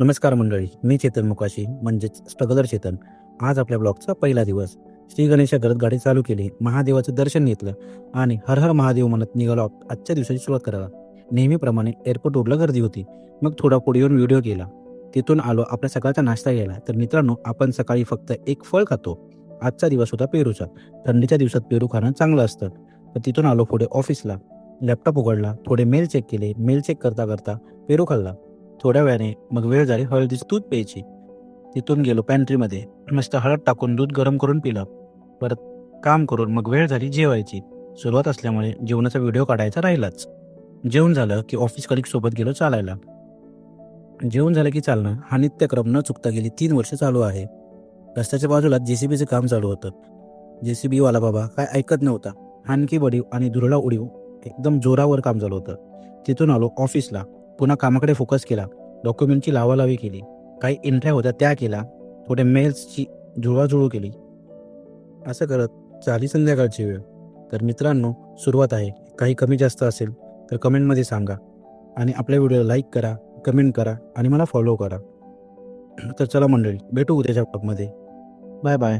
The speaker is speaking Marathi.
नमस्कार मंडळी, मी चेतन मुकाशी म्हणजेच स्ट्रगलर चेतन. आज आपल्या ब्लॉगचा पहिला दिवस. श्री गणेशा करत गाडी चालू केली, महादेवाचं दर्शन घेतलं आणि हर हर महादेव म्हणत निघालो आजच्या दिवसाची सुरुवात करायला. नेहमीप्रमाणे एअरपोर्ट रोडला गर्दी होती. मग थोडा पुढे येऊन व्हिडिओ केला. तिथून आलो आपल्या सकाळचा नाश्ता घ्यायला. तर मित्रांनो, आपण सकाळी फक्त एक फळ खातो. आजचा दिवस होता पेरूचा. थंडीच्या दिवसात पेरू खाणं चांगलं असतं. तर तिथून आलो पुढे ऑफिसला. लॅपटॉप उघडला, थोडे मेल चेक केले. मेल चेक करता करता पेरू खाल्ला. थोड्या वेळाने मग वेळ झाली हळदीची दूध प्यायची. तिथून गेलो पॅन्ट्रीमध्ये. मस्त हळद टाकून दूध गरम करून पिलं. परत काम करून मग वेळ झाली जेवायची. सुरुवात असल्यामुळे जेवणाचा व्हिडिओ काढायचा राहिलाच. जेवण झालं की ऑफिस कलिगसोबत गेलो चालायला. जेवण झालं की चालणं हा नित्यक्रम न चुकता गेली 3 वर्ष चालू आहे. रस्त्याच्या बाजूला JCBचं काम चालू होतं. JCB वाला बाबा काय ऐकत नव्हता. हानकी बडीव आणि धुरळा उडीव एकदम जोरावर काम चालू होतं. तिथून आलो ऑफिसला. पुन्हा कामाकडे फोकस केला. डॉक्युमेंटची लावालावी केली. काही एंट्र्या होत्या त्या केल्या. थोड्या मेल्सची जुळवाजुळव केली. असं करत झाली संध्याकाळची वेळ. तर मित्रांनो, सुरुवात आहे. काही कमी जास्त असेल तर कमेंटमध्ये सांगा आणि आपल्या व्हिडिओला लाईक करा, कमेंट करा आणि मला फॉलो करा. तर चला मंडळी, भेटू उद्याच्या ब्लॉगमध्ये. Bye bye.